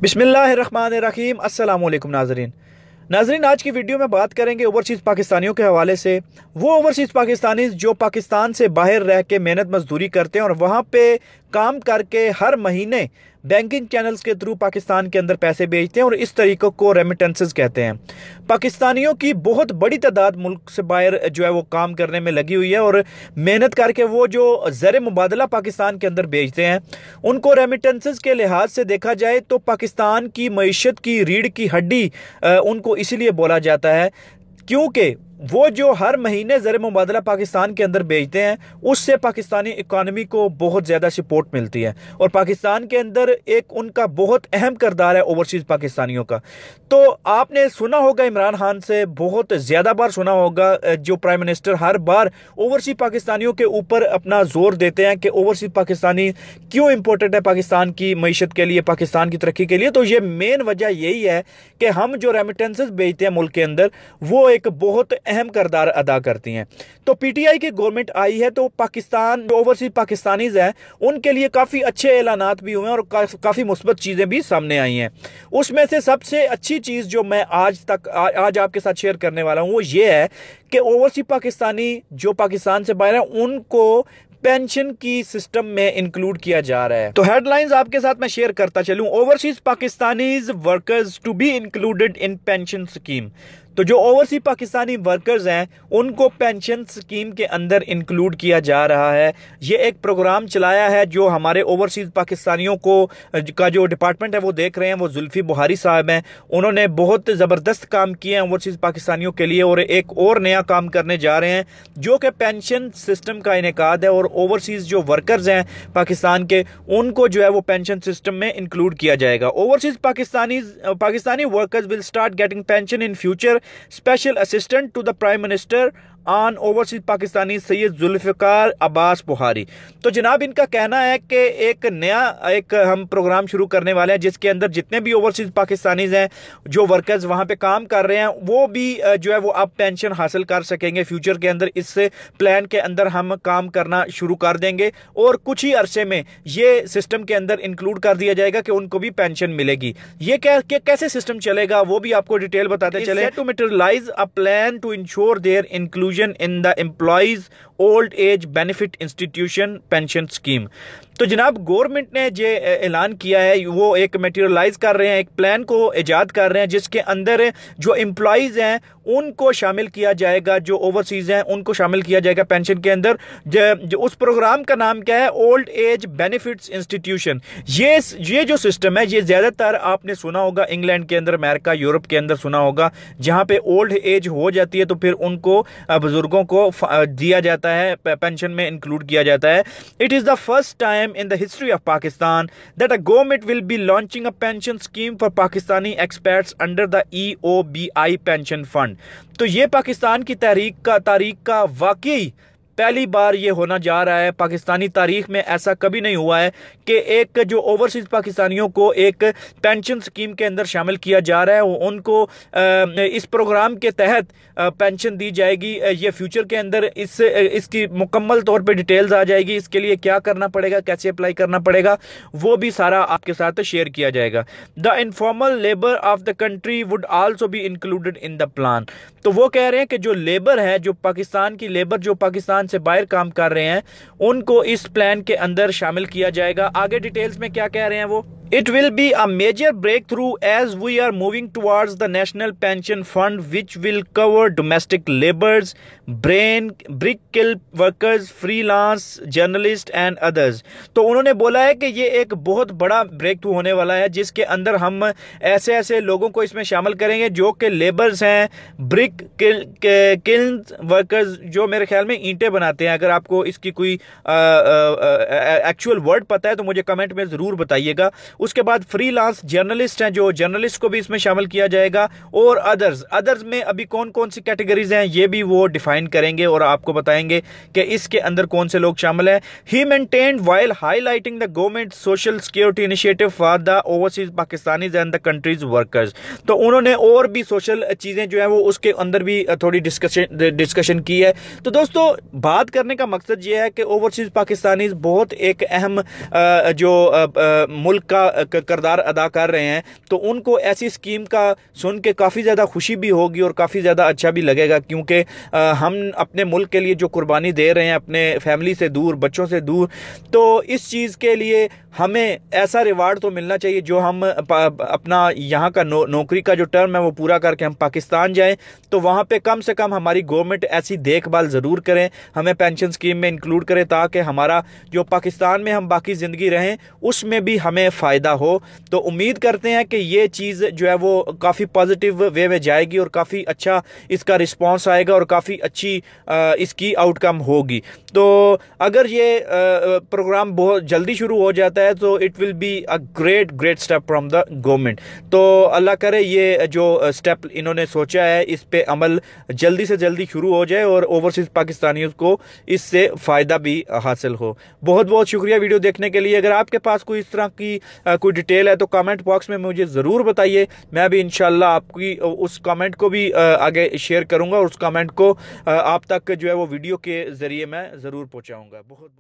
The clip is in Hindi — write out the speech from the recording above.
बिस्मिल्लाहिर्रहमानिर्रहीम। अस्सलाम वालेकुम नाजरीन, आज की वीडियो में बात करेंगे ओवरसीज़ पाकिस्तानियों के हवाले से। वो ओवरसीज़ पाकिस्तानी जो पाकिस्तान से बाहर रह के मेहनत मजदूरी करते हैं और वहाँ पे काम करके हर महीने बैंकिंग चैनल्स के थ्रू पाकिस्तान के अंदर पैसे भेजते हैं और इस तरीक़ों को रेमिटेंसेस कहते हैं। पाकिस्तानियों की बहुत बड़ी तादाद मुल्क से बाहर जो है वो काम करने में लगी हुई है और मेहनत करके वो जो ज़र मुबादला पाकिस्तान के अंदर भेजते हैं उनको रेमिटेंसेस के लिहाज से देखा जाए तो पाकिस्तान की मईशत की रीढ़ की हड्डी उनको इसीलिए बोला जाता है क्योंकि वो जो हर महीने ज़र मुबादला पाकिस्तान के अंदर भेजते हैं उससे पाकिस्तानी इकानमी को बहुत ज़्यादा सपोर्ट मिलती है और पाकिस्तान के अंदर एक उनका बहुत अहम किरदार है ओवरसीज़ पाकिस्तानियों का। तो आपने सुना होगा इमरान खान से बहुत ज़्यादा बार सुना होगा, जो प्राइम मिनिस्टर हर बार ओवरसीज़ पाकिस्तानियों के ऊपर अपना जोर देते हैं कि ओवरसीज़ पाकिस्तानी क्यों इंपॉर्टेंट है पाकिस्तान की मईशत के लिए, पाकिस्तान की तरक्की के लिए। तो ये मेन वजह यही है कि हम जो रेमिटेंसेस भेजते हैं मुल्क के अंदर वो एक बहुत अहम किरदार अदा करती हैं। तो पीटीआई की गवर्नमेंट आई है तो पाकिस्तान जो ओवरसीज पाकिस्तानीज हैं उनके लिए काफ़ी अच्छे ऐलानात भी हुए हैं और काफ़ी मुस्बत चीज़ें भी सामने आई हैं। उसमें से सबसे अच्छी चीज़ जो मैं आज आपके साथ शेयर करने वाला हूँ वो ये है कि ओवरसीज पाकिस्तानी जो पाकिस्तान से बाहर हैं उनको पेंशन की सिस्टम में इंक्लूड किया जा रहा है। तो हेडलाइंस आपके साथ मैं शेयर करता चलूं। Overseas Pakistanis workers to be included in pension scheme. तो जो ओवरसीज पाकिस्तानी वर्कर्स हैं उनको पेंशन स्कीम के अंदर इंक्लूड किया जा रहा है। ये एक प्रोग्राम चलाया है जो हमारे ओवरसीज पाकिस्तानियों को का जो डिपार्टमेंट है वो देख रहे हैं, वो जुल्फी बुहारी साहब हैं। उन्होंने बहुत ज़बरदस्त काम किए हैं ओवरसीज पाकिस्तानियों के लिए और एक और नया काम करने जा रहे हैं जो कि पेंशन सिस्टम का इनेकाद है और ओवरसीज जो वर्कर्स हैं पाकिस्तान के उनको जो है वो पेंशन सिस्टम में इंक्लूड किया जाएगा। Overseas Pakistani workers will start getting pension in future. Special Assistant to the Prime Minister on overseas Pakistani Syed Zulfikar Abbas Bukhari. तो जनाब इनका कहना है कि एक नया हम प्रोग्राम शुरू करने वाले हैं जिसके अंदर जितने भी ओवरसीज पाकिस्तानीज हैं जो वर्कर्स वहाँ पे काम कर रहे हैं वो भी जो है वो अब पेंशन हासिल कर सकेंगे फ्यूचर के अंदर। इस प्लान के अंदर हम काम करना शुरू कर देंगे और कुछ ही अरसे में ये सिस्टम के अंदर इंक्लूड कर दिया जाएगा कि उनको भी पेंशन मिलेगी। ये कैसे सिस्टम चलेगा वो भी आपको डिटेल बताते चले। To materialise a plan to ensure their inclusion in the employees old age benefit institution pension scheme। तो जनाब गवर्नमेंट ने जो ऐलान किया है वो एक मटेरियलाइज कर रहे हैं, एक प्लान को इजाद कर रहे हैं जिसके अंदर जो एम्प्लॉयज़ हैं उनको शामिल किया जाएगा, जो ओवरसीज हैं उनको शामिल किया जाएगा पेंशन के अंदर। जो उस प्रोग्राम का नाम क्या है, ओल्ड एज बेनिफिट्स इंस्टीट्यूशन। ये जो सिस्टम है ये ज़्यादातर आपने सुना होगा इंग्लैंड के अंदर, अमेरिका, यूरोप के अंदर सुना होगा, जहाँ पे ओल्ड एज हो जाती है तो फिर उनको बुजुर्गों को दिया जाता है, पेंशन में इंक्लूड किया जाता है। It is the first time in the history of Pakistan that a government will be launching a pension scheme for Pakistani expats under the EOBI pension fund। तो ये पाकिस्तान की तारीख का वाकई पहली बार ये होना जा रहा है। पाकिस्तानी तारीख में ऐसा कभी नहीं हुआ है कि एक जो ओवरसीज पाकिस्तानियों को एक पेंशन स्कीम के अंदर शामिल किया जा रहा है, उनको इस प्रोग्राम के तहत पेंशन दी जाएगी। ये फ्यूचर के अंदर इसकी मुकम्मल तौर पे डिटेल्स आ जाएगी, इसके लिए क्या करना पड़ेगा, कैसे अप्लाई करना पड़ेगा, वो भी सारा आपके साथ शेयर किया जाएगा। The informal labour of the country would also be included in the plan. तो वो कह रहे हैं कि जो लेबर है, जो पाकिस्तान की लेबर जो पाकिस्तान से बाहर काम कर रहे हैं उनको इस प्लान के अंदर शामिल किया जाएगा। आगे डिटेल्स में क्या कह रहे हैं वो, It will be a major breakthrough as we are moving towards the National Pension Fund which will cover domestic laborers, brick-kiln workers, freelance, journalists and others। तो उन्होंने बोला है कि ये एक बहुत बड़ा ब्रेक थ्रू होने वाला है जिसके अंदर हम ऐसे लोगों को इसमें शामिल करेंगे जो कि लेबर्स हैं, ब्रिक किल्न वर्कर्स जो मेरे ख्याल में ईंटें बनाते हैं। अगर आपको इसकी कोई एक्चुअल वर्ड पता है तो मुझे कमेंट में ज़रूर बताइएगा। उसके बाद फ्रीलांस जर्नलिस्ट हैं, जो जर्नलिस्ट को भी इसमें शामिल किया जाएगा और अदर्स में अभी कौन कौन सी कैटेगरीज हैं ये भी वो डिफाइन करेंगे और आपको बताएंगे कि इसके अंदर कौन से लोग शामिल हैं। He maintained while highlighting the government social security initiative for the overseas Pakistanis and the country's workers. तो उन्होंने और भी सोशल चीजें जो है वो उसके अंदर भी थोड़ी डिस्कशन की है। तो दोस्तों बात करने का मकसद ये है कि ओवरसीज पाकिस्तानीज बहुत एक अहम जो मुल्क का किरदार अदा कर रहे हैं, तो उनको ऐसी स्कीम का सुन के काफ़ी ज़्यादा खुशी भी होगी और काफ़ी ज़्यादा अच्छा भी लगेगा, क्योंकि हम अपने मुल्क के लिए जो कुर्बानी दे रहे हैं, अपने फैमिली से दूर, बच्चों से दूर, तो इस चीज़ के लिए हमें ऐसा रिवार्ड तो मिलना चाहिए जो हम अपना यहाँ का नौकरी का जो टर्म है वो पूरा करके हम पाकिस्तान जाएं, तो वहाँ पे कम से कम हमारी गवर्नमेंट ऐसी देखभाल ज़रूर करें, हमें पेंशन स्कीम में इंक्लूड करें, ताकि हमारा जो पाकिस्तान में हम बाकी ज़िंदगी रहें उसमें भी हमें फ़ायदा हो। तो उम्मीद करते हैं कि ये चीज़ जो है वो काफ़ी पॉजिटिव वे में जाएगी और काफ़ी अच्छा इसका रिस्पॉन्स आएगा और काफ़ी अच्छी इसकी आउटकम होगी। तो अगर ये प्रोग्राम बहुत जल्दी शुरू हो जाता है तो it will be a great step from the government. तो अल्लाह करे ये जो स्टेप इन्होंने सोचा है इस पे अमल जल्दी से जल्दी शुरू हो जाए और ओवरसीज पाकिस्तानियों को इससे फ़ायदा भी हासिल हो। बहुत बहुत शुक्रिया वीडियो देखने के लिए। अगर आपके पास कोई इस तरह की कोई डिटेल है तो कमेंट बॉक्स में मुझे ज़रूर बताइए, मैं भी इंशाल्लाह आपकी उस कमेंट को भी आगे शेयर करूँगा और उस कमेंट को आप तक जो है वो वीडियो के ज़रिए मैं ज़रूर पहुँचाऊँगा। बहुत बहुत